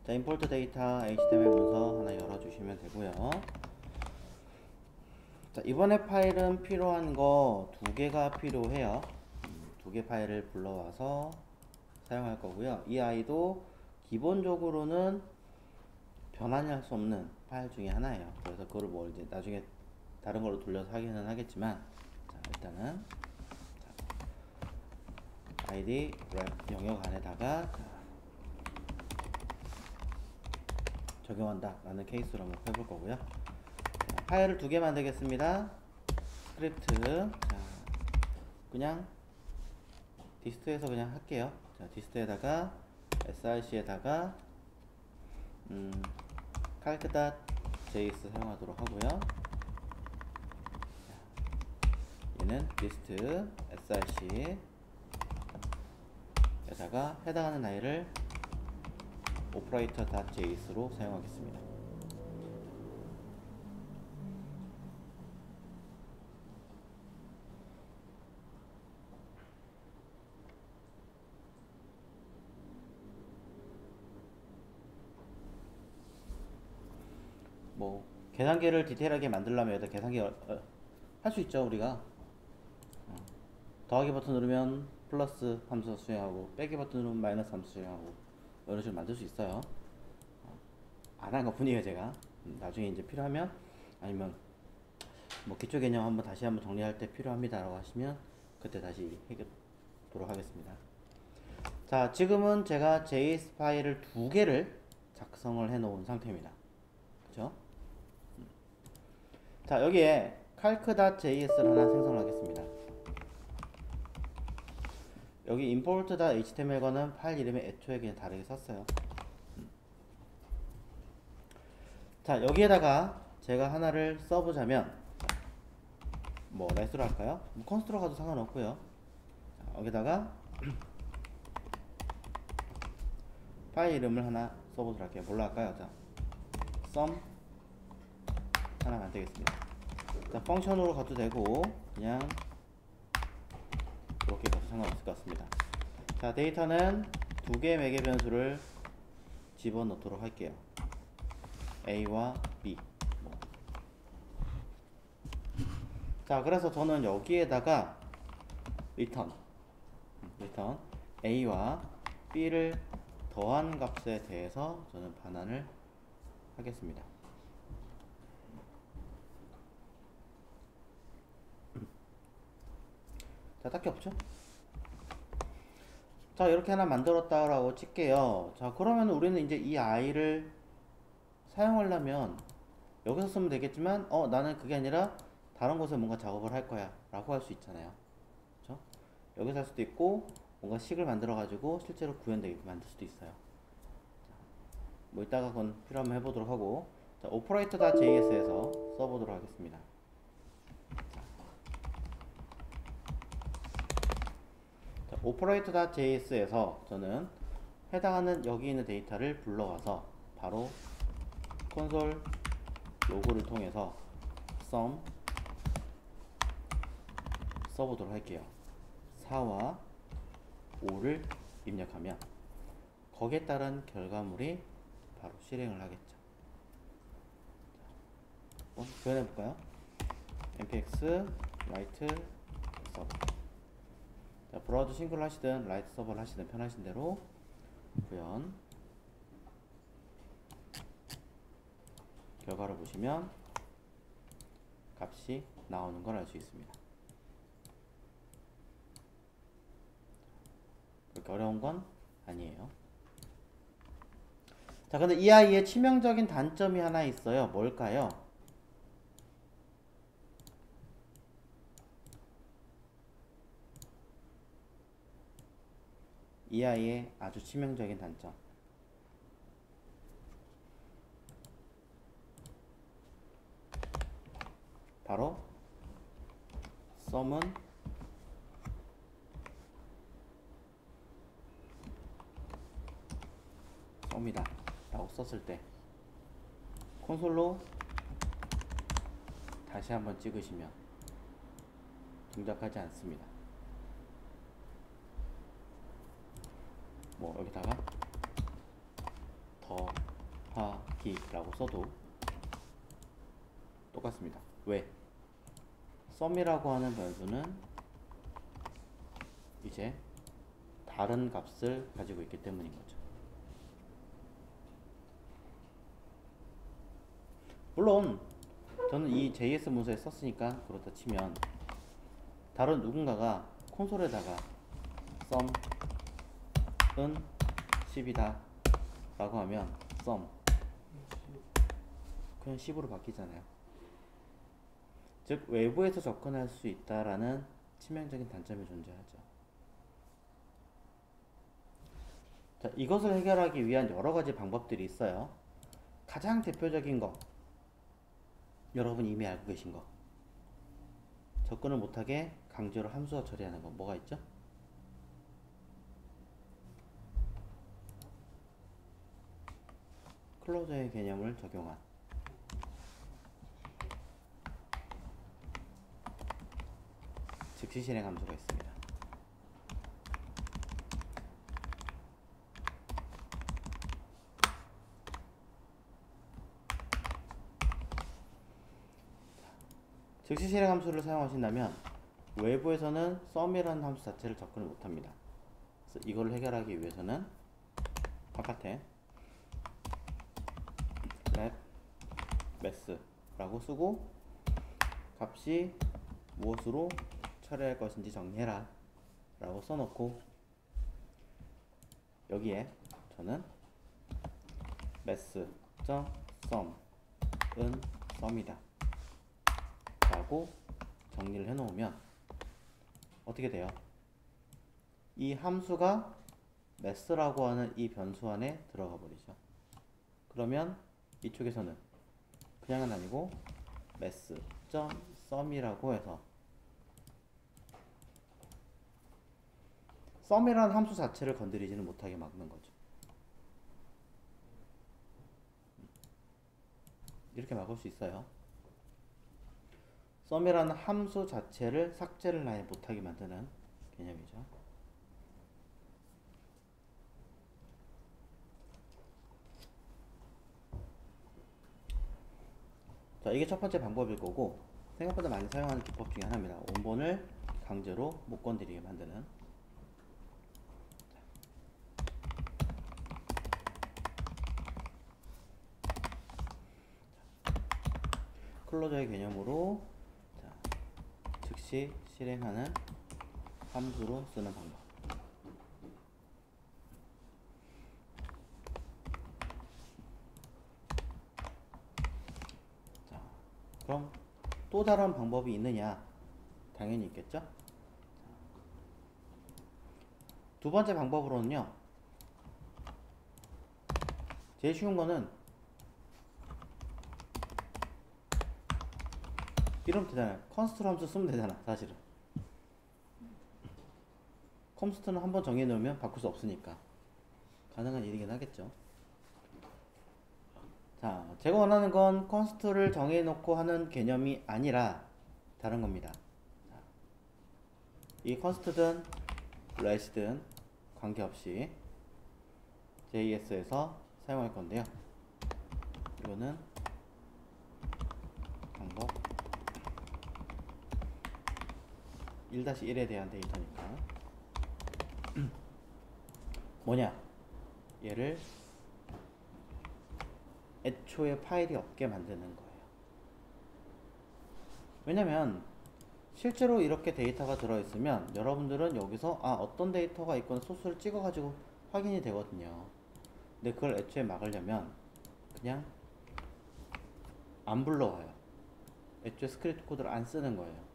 자, 임포트 데이터 HTML 문서 하나 열어주시면 되고요. 자, 이번에 파일은 필요한 거 두 개가 필요해요. 두 개 파일을 불러와서 사용할 거고요. 이 아이도 기본적으로는 변환이 할 수 없는 파일 중에 하나예요. 그래서 그걸 뭐 이제 나중에 다른 걸로 돌려서 하기는 하겠지만, 자, 일단은 id 영역 안에다가 적용한다 라는 케이스로 한번 해볼 거고요. 자, 파일을 두 개 만들겠습니다. 스크립트. 자, 그냥 디스트에서 그냥 할게요. 자, 디스트에다가 src에다가 calc.js 사용하도록 하고요. 얘는 리스트 src 에다가 해당하는 아이를 operator.js로 사용하겠습니다. 뭐 계산기를 디테일하게 만들려면 여기다 계산기 할 수 있죠. 우리가 더하기 버튼 누르면 플러스 함수 수행하고 빼기 버튼 누르면 마이너스 함수 수행하고 이런 식으로 만들 수 있어요. 안 한 것 뿐이에요 제가. 나중에 이제 필요하면, 아니면 뭐 기초 개념 한번 다시 한번 정리할 때 필요합니다 라고 하시면 그때 다시 해보도록 하겠습니다. 자, 지금은 제가 JS 파일을 두 개를 작성을 해 놓은 상태입니다. 그쵸? 자, 여기에 calc.js를 하나 생성하겠습니다. 여기 import.html 거는 파일 이름에 애초에 그냥 다르게 썼어요. 자, 여기에다가 제가 하나를 써보자면, 뭐 레스로 할까요? 뭐 컨스트로 가도 상관없고요. 자, 여기다가 파일 이름을 하나 써보도록 할게요. 뭘로 할까요? 자, sum 하나 만들겠습니다. 자, 펑션으로 가도 되고 그냥 이렇게 가도 상관없을 것 같습니다. 자, 데이터는 두 개의 매개 변수를 집어넣도록 할게요. A와 B. 자, 그래서 저는 여기에다가 return A와 B를 더한 값에 대해서 저는 반환을 하겠습니다. 자, 딱히 없죠? 자, 이렇게 하나 만들었다라고 칠게요. 자, 그러면 우리는 이제 이 아이를 사용하려면 여기서 쓰면 되겠지만, 나는 그게 아니라 다른 곳에 뭔가 작업을 할 거야 라고 할 수 있잖아요. 그렇죠? 여기서 할 수도 있고, 뭔가 식을 만들어 가지고 실제로 구현되게 만들 수도 있어요. 뭐 이따가 그건 필요하면 해보도록 하고, 자, operator.js에서 써보도록 하겠습니다. operator.js에서 저는 해당하는 여기 있는 데이터를 불러와서 바로 콘솔 로그를 통해서 sum 써보도록 할게요. 4와 5를 입력하면 거기에 따른 결과물이 바로 실행을 하겠죠. 구현해볼까요? npx write server. 자, 브라우저 싱글을 하시든 라이트 서버를 하시든 편하신 대로 구현. 결과를 보시면 값이 나오는 걸 알 수 있습니다. 그렇게 어려운 건 아니에요. 자, 근데 이 아이의 치명적인 단점이 하나 있어요. 뭘까요? 이 아이의 아주 치명적인 단점. 바로 sum은 sum이다 라고 썼을 때 콘솔로 다시 한번 찍으시면 동작하지 않습니다. 뭐 여기다가 더 바퀴라고 써도 똑같습니다. 왜? sum이라고 하는 변수는 이제 다른 값을 가지고 있기 때문인 거죠. 물론 저는 이 JS 문서에 썼으니까 그렇다 치면 다른 누군가가 콘솔에다가 sum은 10이다 라고 하면 sum 그냥 10으로 바뀌잖아요. 즉 외부에서 접근할 수 있다라는 치명적인 단점이 존재하죠. 자, 이것을 해결하기 위한 여러 가지 방법들이 있어요. 가장 대표적인 거 여러분 이미 알고 계신 거, 접근을 못하게 강제로 함수화 처리하는 거 뭐가 있죠? 클로저의 개념을 적용한 즉시 실행 함수가 있습니다. 즉시 실행 함수를 사용하신다면 외부에서는 sum이라는 함수 자체를 접근을 못합니다. 그래서 이걸 해결하기 위해서는 바깥에 let mass라고 쓰고 값이 무엇으로 처리할 것인지 정리해라 라고 써놓고 여기에 저는 mass.sum은 sum이다 라고 정리를 해 놓으면 어떻게 돼요? 이 함수가 mass라고 하는 이 변수 안에 들어가 버리죠. 그러면 이쪽에서는 그냥은 아니고 mass.sum이라고 해서 sum이라는 함수 자체를 건드리지는 못하게 막는 거죠. 이렇게 막을 수 있어요. sum이라는 함수 자체를 삭제를 아예 못하게 만드는 개념이죠. 자, 이게 첫 번째 방법일 거고 생각보다 많이 사용하는 기법 중에 하나입니다. 원본을 강제로 못 건드리게 만드는. 클로저의 개념으로 즉시 실행하는 함수로 쓰는 방법. 자, 그럼 또 다른 방법이 있느냐? 당연히 있겠죠? 두 번째 방법으로는요, 제일 쉬운 거는 이러면 되잖아요. 컨스트로 함수 쓰면 되잖아, 사실은. 컨스트는 한번 정해 놓으면 바꿀 수 없으니까 가능한 일이긴 하겠죠. 자, 제가 원하는 건 컨스트를 정해 놓고 하는 개념이 아니라 다른 겁니다. 이 컨스트든 let이든 관계없이 JS에서 사용할 건데요. 이거는 방법 1-1에 대한 데이터니까 뭐냐, 얘를 애초에 파일이 없게 만드는 거예요. 왜냐면 실제로 이렇게 데이터가 들어있으면 여러분들은 여기서 어떤 데이터가 있건 소스를 찍어 가지고 확인이 되거든요. 근데 그걸 애초에 막으려면 그냥 안 불러와요. 애초에 스크립트 코드를 안 쓰는 거예요.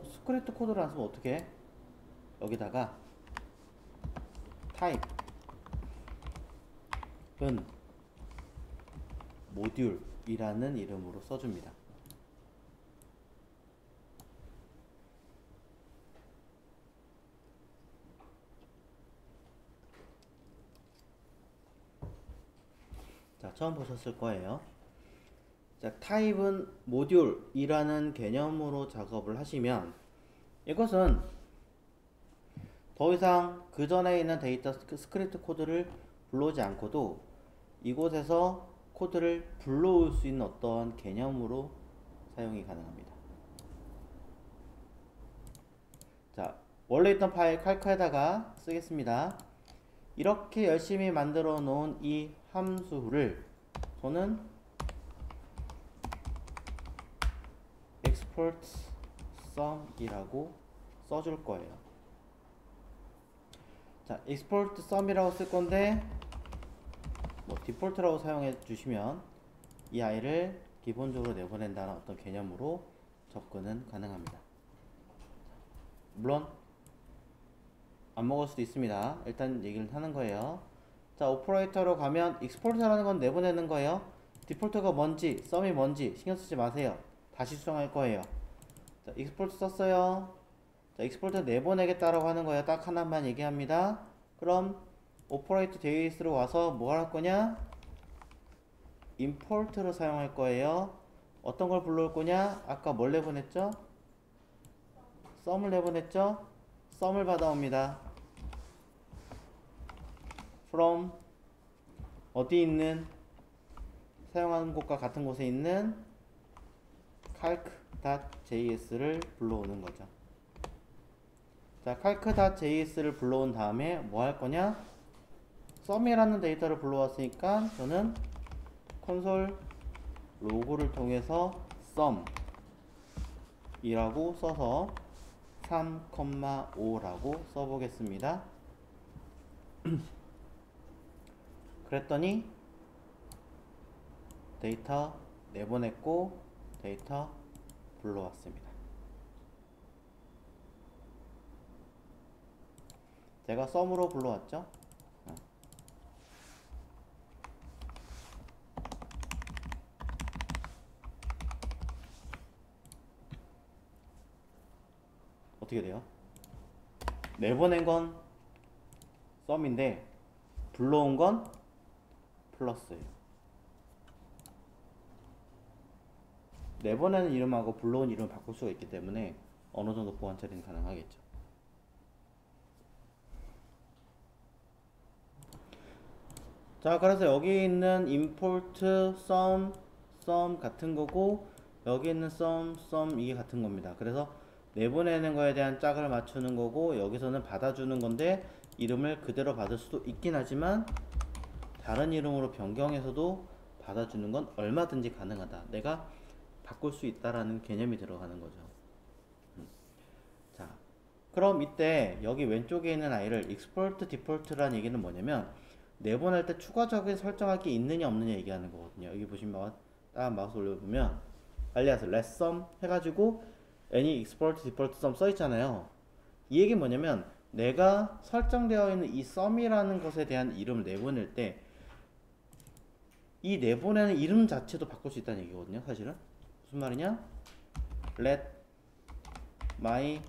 스크립트 코드를 안 쓰면 어떻게 해? 여기다가 타입은 모듈이라는 이름으로 써줍니다. 자, 처음 보셨을 거예요. 자, 타입은 모듈이라는 개념으로 작업을 하시면 이것은 더 이상 그 전에 있는 데이터 스크립트 코드를 불러오지 않고도 이곳에서 코드를 불러올 수 있는 어떤 개념으로 사용이 가능합니다. 자, 원래 있던 파일 칼크에다가 쓰겠습니다. 이렇게 열심히 만들어 놓은 이 함수를 저는 export sum이라고 써줄 거예요. 자, export sum이라고 쓸 건데 뭐 디폴트라고 사용해 주시면 이 아이를 기본적으로 내보낸다는 어떤 개념으로 접근은 가능합니다. 물론 안 먹을 수도 있습니다. 일단 얘기를 하는 거예요. 자, 오퍼레이터로 가면 export라는 건 내보내는 거예요. 디폴트가 뭔지, sum이 뭔지 신경 쓰지 마세요. 다시 수정할 거예요. 자, export 썼어요. 자, export 내보내겠다라고 하는 거예요. 딱 하나만 얘기합니다. 그럼 오퍼레이터 JS로 와서 뭐 할 거냐? import를 사용할 거예요. 어떤 걸 불러올 거냐? 아까 뭘 내보냈죠? sum을 내보냈죠? sum을 받아옵니다. from 어디 있는 사용하는 곳과 같은 곳에 있는 calc.js를 불러오는 거죠. 자, calc.js를 불러온 다음에 뭐 할 거냐? sum이라는 데이터를 불러왔으니까 저는 콘솔 로그를 통해서 sum 이라고 써서 3,5라고 써보겠습니다. 그랬더니 데이터 내보냈고 데이터 불러왔습니다. 제가 sum으로 불러왔죠. 어떻게 돼요? 내보낸 건 sum인데 불러온 건 플러스예요. 내보내는 이름하고 불러온 이름을 바꿀 수가 있기 때문에 어느 정도 보안 처리는 가능하겠죠. 자, 그래서 여기 있는 import sum 같은 거고 여기 있는 sum 이게 같은 겁니다. 그래서 내보내는 거에 대한 짝을 맞추는 거고 여기서는 받아주는 건데 이름을 그대로 받을 수도 있긴 하지만 다른 이름으로 변경해서도 받아주는 건 얼마든지 가능하다. 내가 바꿀 수 있다라는 개념이 들어가는 거죠. 자, 그럼 이때 여기 왼쪽에 있는 아이를 export default라는 얘기는 뭐냐면 내보낼 때 추가적인 설정할 게 있느냐 없느냐 얘기하는 거거든요. 여기 보시면 딱 마우스 올려보면 알리아스 let sum 해가지고 any export default sum 써있잖아요. 이 얘기는 뭐냐면 내가 설정되어 있는 이 sum이라는 것에 대한 이름을 내보낼 때 이 내보내는 이름 자체도 바꿀 수 있다는 얘기거든요. 사실은 무슨 말이냐? let my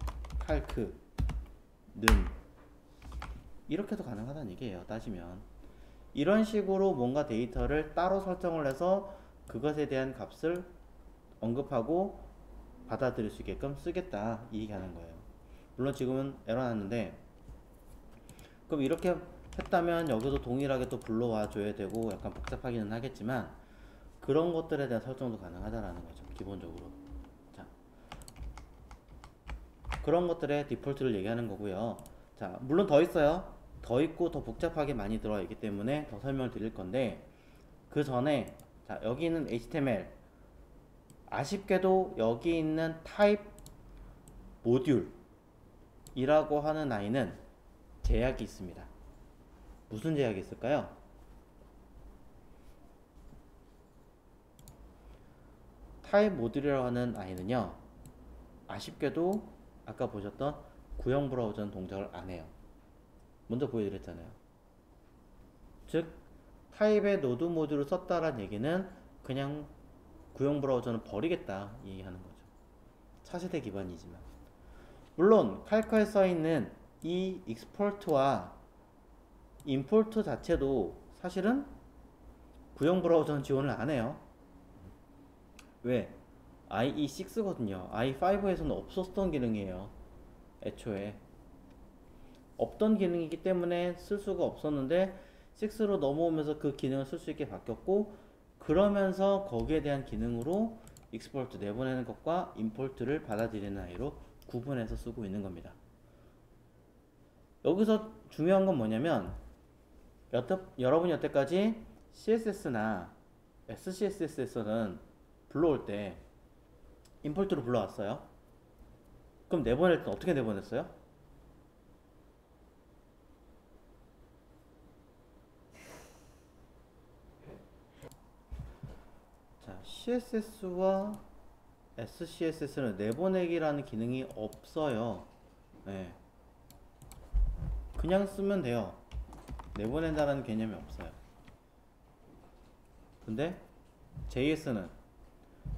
calc는 이렇게도 가능하다는 얘기예요. 따지면 이런 식으로 뭔가 데이터를 따로 설정을 해서 그것에 대한 값을 언급하고 받아들일 수 있게끔 쓰겠다 이 얘기하는 거예요. 물론 지금은 에러 났는데 그럼 이렇게 했다면 여기도 동일하게 또 불러와 줘야 되고 약간 복잡하기는 하겠지만 그런 것들에 대한 설정도 가능하다라는 거죠. 기본적으로. 자, 그런 것들의 디폴트를 얘기하는 거고요. 자, 물론 더 있어요. 더 있고 더 복잡하게 많이 들어와 있기 때문에 더 설명을 드릴 건데 그 전에 자, 여기 있는 HTML 아쉽게도 여기 있는 타입 모듈이라고 하는 아이는 제약이 있습니다. 무슨 제약이 있을까요? 타입 모듈이라고 하는 아이는요, 아쉽게도 아까 보셨던 구형 브라우저는 동작을 안 해요. 먼저 보여드렸잖아요. 즉 타입의 노드 모듈을 썼다라는 얘기는 그냥 구형 브라우저는 버리겠다 얘기하는 거죠. 차세대 기반이지만 물론 칼커에 써있는 이 익스포트와 임포트 자체도 사실은 구형 브라우저는 지원을 안 해요. 왜? IE6거든요. i5에서는 없었던 기능이에요. 애초에 없던 기능이기 때문에 쓸 수가 없었는데 6로 넘어오면서 그 기능을 쓸 수 있게 바뀌었고, 그러면서 거기에 대한 기능으로 익스포트 내보내는 것과 임포트를 받아들이는 아이로 구분해서 쓰고 있는 겁니다. 여기서 중요한 건 뭐냐면, 여러분이 여태까지 CSS나 SCSS에서는 불러올 때 임포트로 불러왔어요. 그럼 내보낼 때 어떻게 내보냈어요? 자, CSS와 SCSS는 내보내기라는 기능이 없어요. 네. 그냥 쓰면 돼요. 내보낸다라는 개념이 없어요. 근데 JS는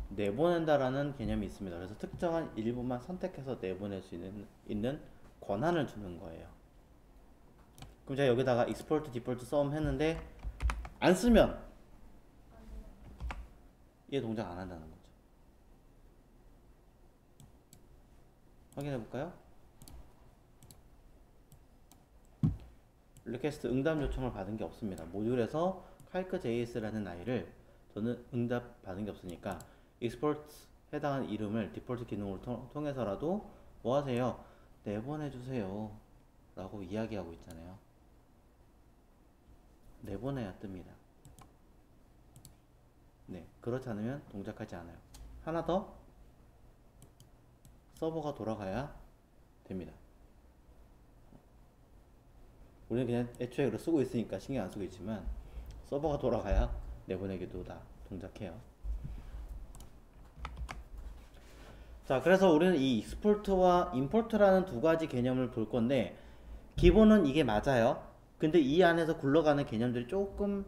내보낸다라는 개념이 있습니다. 그래서 특정한 일부만 선택해서 내보낼 수 있는 권한을 주는 거예요. 그럼 제가 여기다가 export, default, sum 했는데 안 쓰면 얘 동작 안 한다는 거죠. 확인해 볼까요? 리퀘스트 응답 요청을 받은 게 없습니다. 모듈에서 calc.js라는 아이를 저는 응답 받은 게 없으니까 export 해당하는 이름을 디폴트 기능으로 통해서라도 뭐 하세요? 내보내 주세요 라고 이야기하고 있잖아요. 내보내야 뜹니다. 네, 그렇지 않으면 동작하지 않아요. 하나 더, 서버가 돌아가야 됩니다. 우리는 그냥 애초에 그걸 쓰고 있으니까 신경 안 쓰고 있지만 서버가 돌아가야 내보내기도 다 동작해요. 자, 그래서 우리는 이 익스포트와 임포트라는 두 가지 개념을 볼 건데, 기본은 이게 맞아요. 근데 이 안에서 굴러가는 개념들이 조금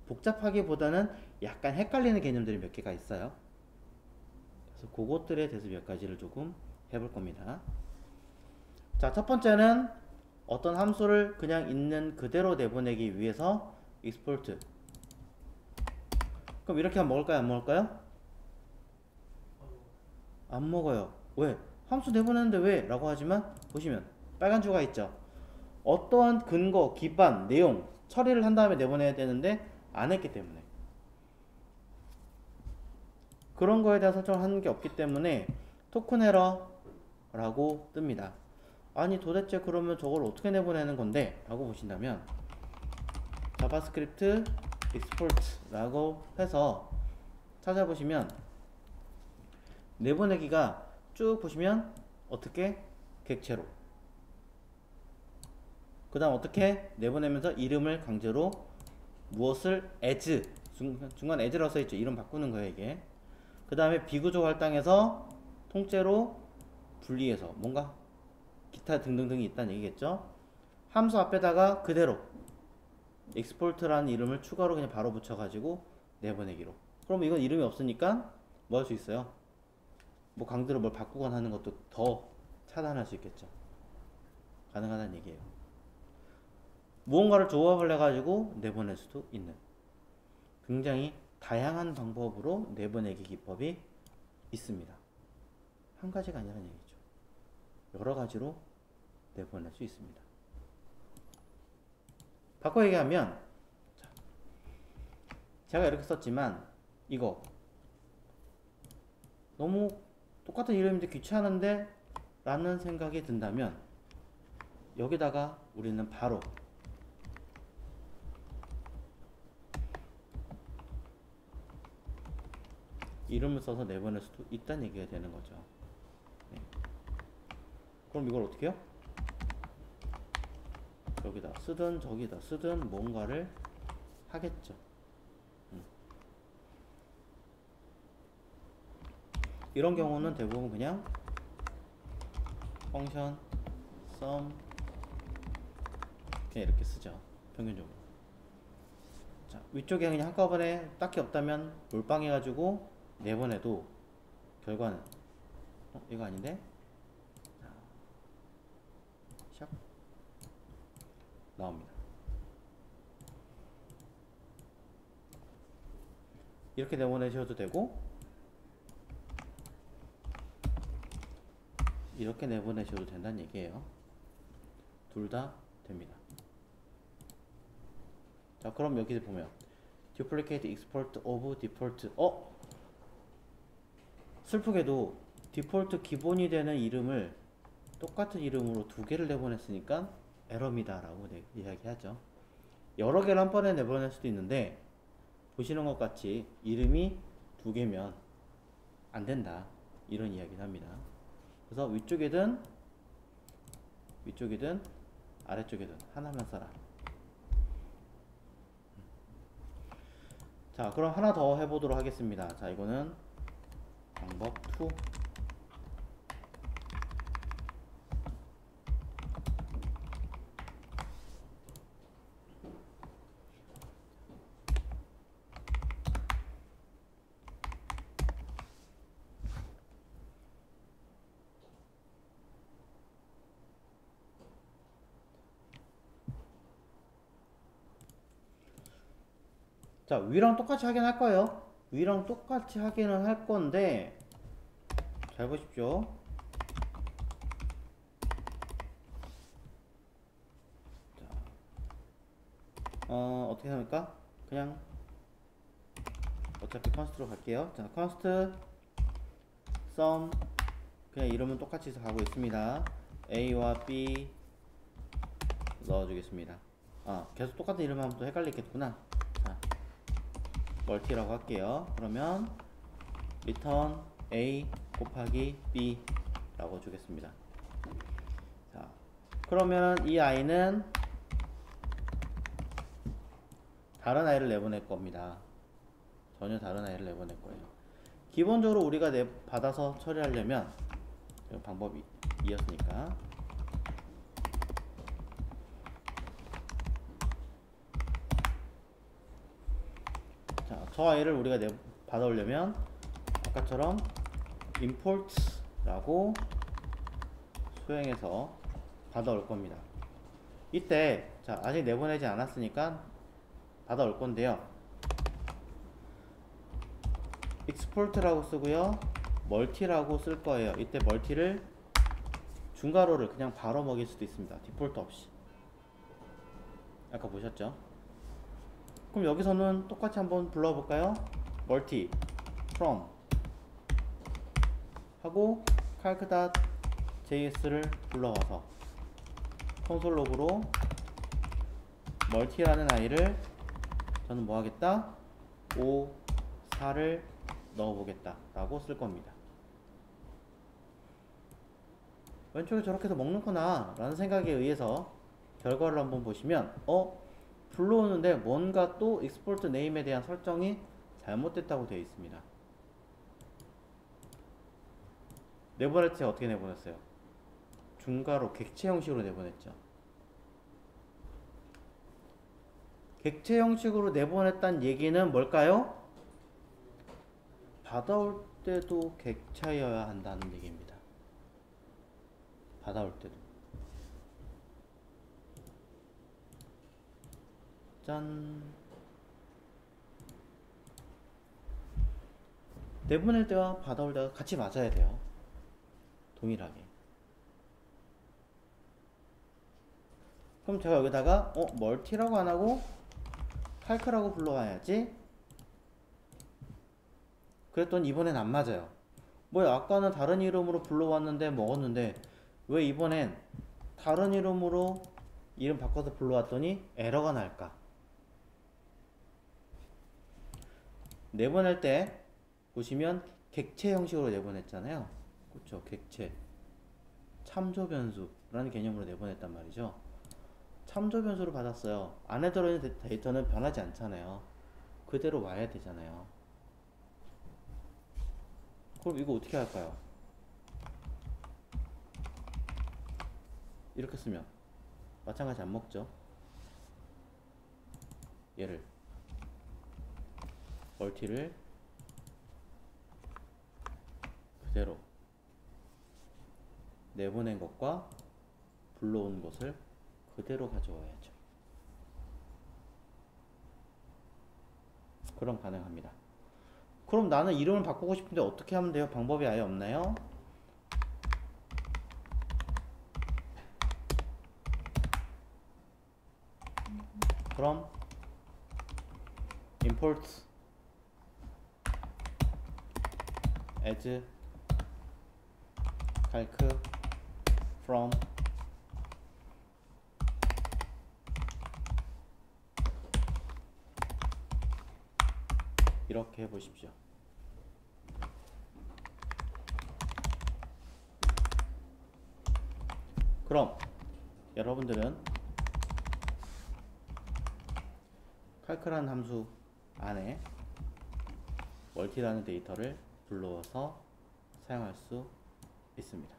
복잡하기보다는 약간 헷갈리는 개념들이 몇 개가 있어요. 그래서 그것들에 대해서 몇 가지를 조금 해볼 겁니다. 자, 첫 번째는 어떤 함수를 그냥 있는 그대로 내보내기 위해서 export. 그럼 이렇게 하면 먹을까요? 안 먹을까요? 안 먹어요. 왜? 함수 내보내는데 왜? 라고 하지만 보시면 빨간 줄가 있죠. 어떠한 근거, 기반, 내용 처리를 한 다음에 내보내야 되는데 안 했기 때문에, 그런 거에 대한 설정을 하는 게 없기 때문에 토큰 에러라고 뜹니다. 아니 도대체 그러면 저걸 어떻게 내보내는 건데? 라고 보신다면 자바스크립트 export라고 해서 찾아보시면 내보내기가 쭉 보시면 어떻게 객체로, 그 다음 어떻게 내보내면서 이름을 강제로 무엇을 as, 중간 as라고 써있죠. 이름 바꾸는 거예요 이게. 그 다음에 비구조 할당해서 통째로 분리해서 뭔가 기타 등등등이 있다는 얘기겠죠. 함수 앞에다가 그대로 export라는 이름을 추가로 그냥 바로 붙여가지고 내보내기로. 그럼 이건 이름이 없으니까 뭐 할 수 있어요? 뭐 강제로 뭘 바꾸거나 하는 것도 더 차단할 수 있겠죠. 가능하다는 얘기예요. 무언가를 조합을 해가지고 내보낼 수도 있는 굉장히 다양한 방법으로 내보내기 기법이 있습니다. 한 가지가 아니라는 얘기죠. 여러 가지로 내보낼 수 있습니다. 바꿔 얘기하면, 제가 이렇게 썼지만 이거 너무 똑같은 이름인데 귀찮은데 라는 생각이 든다면 여기다가 우리는 바로 이름을 써서 내보낼 수도 있다는 얘기가 되는 거죠. 네. 그럼 이걸 어떻게 해요? 여기다 쓰든 저기다 쓰든 뭔가를 하겠죠. 이런 경우는 대부분 그냥 펑션 sum 그냥 이렇게 쓰죠. 평균적으로. 자, 위쪽에 그냥 한꺼번에 딱히 없다면 몰빵해 가지고 내보내도 결과는 이거 아닌데? 자, 샥 나옵니다. 이렇게 내보내셔도 되고 이렇게 내보내셔도 된다는 얘기예요. 둘 다 됩니다. 자, 그럼 여기 보면 duplicate export of default. 슬프게도 디폴트 기본이 되는 이름을 똑같은 이름으로 두 개를 내보냈으니까 에러입니다 라고 이야기하죠. 여러 개를 한 번에 내보낼 수도 있는데 보시는 것 같이 이름이 두 개면 안 된다, 이런 이야기를 합니다. 그래서 위쪽이든 아래쪽이든 하나만 써라. 자, 그럼 하나 더 해보도록 하겠습니다. 자, 이거는 방법 2. 자, 위랑 똑같이 하긴 할 거예요. 위랑 똑같이 하기는 할 건데, 잘 보십시오. 자, 어떻게 합니까? 그냥 어차피 컨스트로 갈게요. 자, 컨스트 sum, 그냥 이름은 똑같이 가고 있습니다. A와 B 넣어주겠습니다. 계속 똑같은 이름 하면 또 헷갈리겠구나. 자, 멀티라고 할게요. 그러면 return A 곱하기 B 라고 주겠습니다. 자, 그러면 이 아이는 다른 아이를 내보낼 겁니다. 전혀 다른 아이를 내보낼 거예요. 기본적으로 우리가 받아서 처리하려면 방법이 이었으니까, 자, 저 아이를 우리가 받아오려면 아까처럼 import 라고 수행해서 받아올 겁니다. 이때 자, 아직 내보내지 않았으니까 받아올 건데요, export라고 쓰고요, 멀티라고 쓸 거예요. 이때 멀티를 중괄호를 그냥 바로 먹일 수도 있습니다. 디폴트 없이. 아까 보셨죠? 그럼 여기서는 똑같이 한번 불러볼까요? 멀티 from 하고 calc.js를 불러와서 콘솔 로그로 멀티라는 아이를 저는 뭐 하겠다? 5, 4를 넣어보겠다 라고 쓸 겁니다. 왼쪽에 저렇게 해서 먹는구나 라는 생각에 의해서 결과를 한번 보시면 불러오는데 뭔가 또 export name에 대한 설정이 잘못됐다고 되어 있습니다. 내보낼 때 어떻게 내보냈어요? 중괄호 객체 형식으로 내보냈죠. 객체 형식으로 내보냈다는 얘기는 뭘까요? 받아올 때도 객체여야 한다는 얘기입니다. 받아올 때도. 짠. 내보낼 때와 받아올 때가 같이 맞아야 돼요. 동일하게. 그럼 제가 여기다가 멀티라고 안 하고 calc라고 불러와야지. 그랬더니 이번엔 안 맞아요. 뭐야, 아까는 다른 이름으로 불러왔는데 먹었는데 왜 이번엔 다른 이름으로 이름 바꿔서 불러왔더니 에러가 날까? 내보낼 때 보시면 객체 형식으로 내보냈잖아요. 그렇죠? 객체 참조 변수라는 개념으로 내보냈단 말이죠. 참조 변수를 받았어요. 안에 들어있는 데이터는 변하지 않잖아요. 그대로 와야 되잖아요. 그럼 이거 어떻게 할까요? 이렇게 쓰면 마찬가지 안 먹죠. 얘를 멀티를 그대로 내보낸 것과 불러온 것을 그대로 가져와야죠. 그럼 가능합니다. 그럼 나는 이름을 바꾸고 싶은데 어떻게 하면 돼요? 방법이 아예 없나요? 그럼 import as calc from 이렇게 해보십시오. 그럼 여러분들은 calc라는 함수 안에 멀티라는 데이터를 불러와서 사용할 수 있습니다.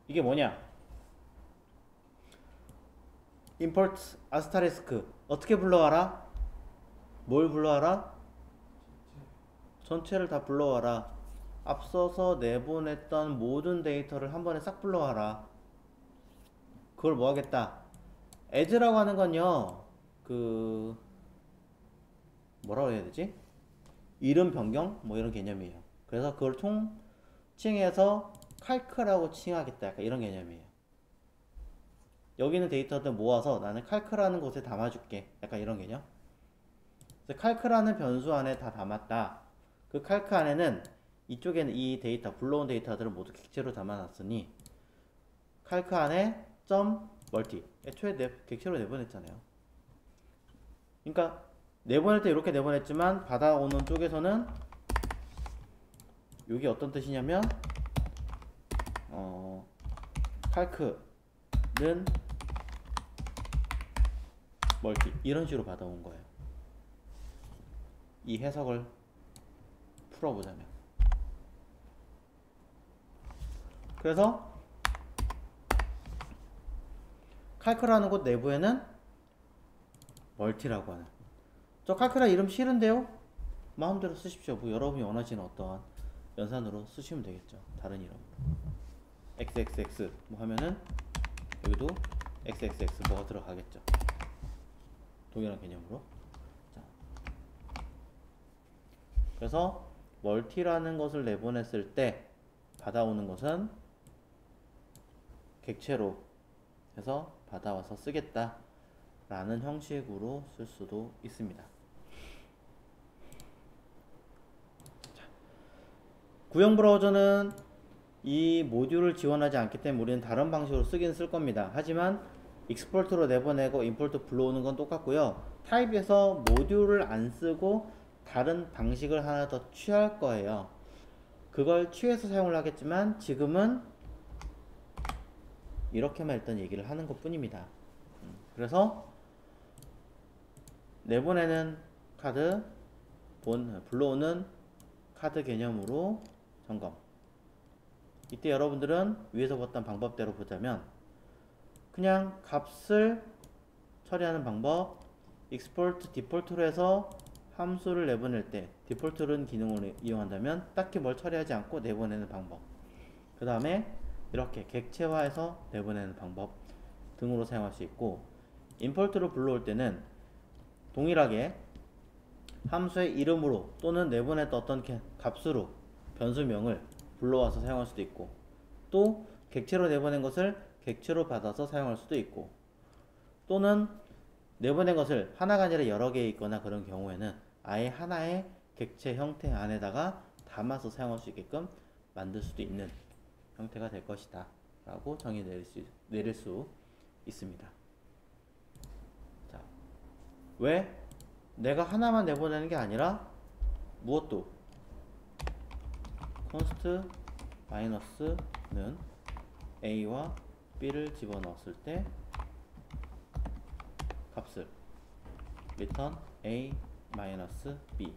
이게 뭐냐? import asterisk 어떻게 불러와라? 뭘 불러와라? 전체를 다 불러와라. 앞서서 내보냈던 모든 데이터를 한 번에 싹 불러와라. 그걸 뭐 하겠다? as라고 하는 건요, 뭐라고 해야 되지? 이름 변경? 뭐 이런 개념이에요. 그래서 그걸 통칭해서 calc라고 칭하겠다. 약간 이런 개념이에요. 여기 있는 데이터들 모아서 나는 calc라는 곳에 담아줄게. 약간 이런 개념. 그래서 calc라는 변수 안에 다 담았다. 그 calc 안에는 이쪽에는 이 데이터, 불러온 데이터들을 모두 객체로 담아놨으니 calc 안에 .multi 애초에 객체로 내보냈잖아요. 그러니까 내보낼 때 이렇게 내보냈지만 받아오는 쪽에서는 이게 어떤 뜻이냐면 calc는 멀티 이런 식으로 받아온 거예요. 이 해석을 풀어보자면, 그래서 calc라는 곳 내부에는 멀티라고 하는, 저 calc라 이름 싫은데요? 마음대로 쓰십시오. 뭐 여러분이 원하시는 어떠한 연산으로 쓰시면 되겠죠. 다른 이름으로 xxx 뭐 하면은 여기도 xxx 뭐가 들어가겠죠. 동일한 개념으로. 자, 그래서 멀티라는 것을 내보냈을 때 받아오는 것은 객체로 해서 받아와서 쓰겠다 라는 형식으로 쓸 수도 있습니다. 자, 구형 브라우저는 이 모듈을 지원하지 않기 때문에 우리는 다른 방식으로 쓰긴 쓸 겁니다. 하지만 익스포트로 내보내고 임포트 불러오는 건 똑같고요. 타입에서 모듈을 안 쓰고 다른 방식을 하나 더 취할 거예요. 그걸 취해서 사용을 하겠지만 지금은 이렇게만 일단 얘기를 하는 것 뿐입니다. 그래서 내보내는 카드, 불러오는 카드 개념으로 점검. 이때 여러분들은 위에서 봤던 방법대로 보자면 그냥 값을 처리하는 방법, export 디폴트로 해서 함수를 내보낼 때 디폴트는 기능을 이용한다면 딱히 뭘 처리하지 않고 내보내는 방법, 그 다음에 이렇게 객체화해서 내보내는 방법 등으로 사용할 수 있고, 임포트를 불러올 때는 동일하게 함수의 이름으로 또는 내보냈던 어떤 값으로 변수명을 불러와서 사용할 수도 있고, 또 객체로 내보낸 것을 객체로 받아서 사용할 수도 있고, 또는 내보낸 것을 하나가 아니라 여러 개 있거나 그런 경우에는 아예 하나의 객체 형태 안에다가 담아서 사용할 수 있게끔 만들 수도 있는 형태가 될 것이다 라고 정의 내릴 수 있습니다. 자, 왜? 내가 하나만 내보내는 게 아니라 무엇도 const 마이너스는 a와 b를 집어넣었을 때 값을 return a 마이너스 b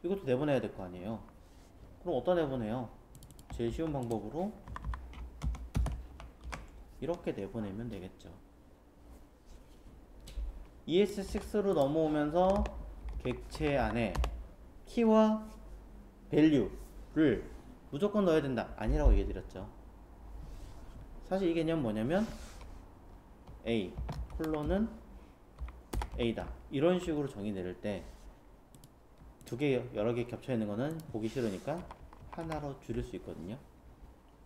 이것도 내보내야 될 거 아니에요. 그럼 어디다 내보내요? 제일 쉬운 방법으로 이렇게 내보내면 되겠죠. ES6로 넘어오면서 객체 안에 키와 value를 무조건 넣어야 된다 아니라고 얘기 드렸죠. 사실 이 개념은 뭐냐면 a 콜론은 a다 이런 식으로 정의 내릴 때 두 개 여러 개 겹쳐 있는 거는 보기 싫으니까 하나로 줄일 수 있거든요.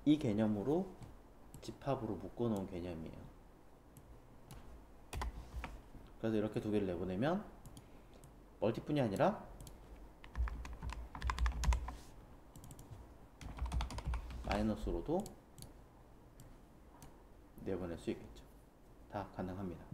이 개념으로 집합으로 묶어 놓은 개념이에요. 그래서 이렇게 두 개를 내보내면 멀티뿐이 아니라 마이너스로도 내보낼 수 있겠죠. 다 가능합니다.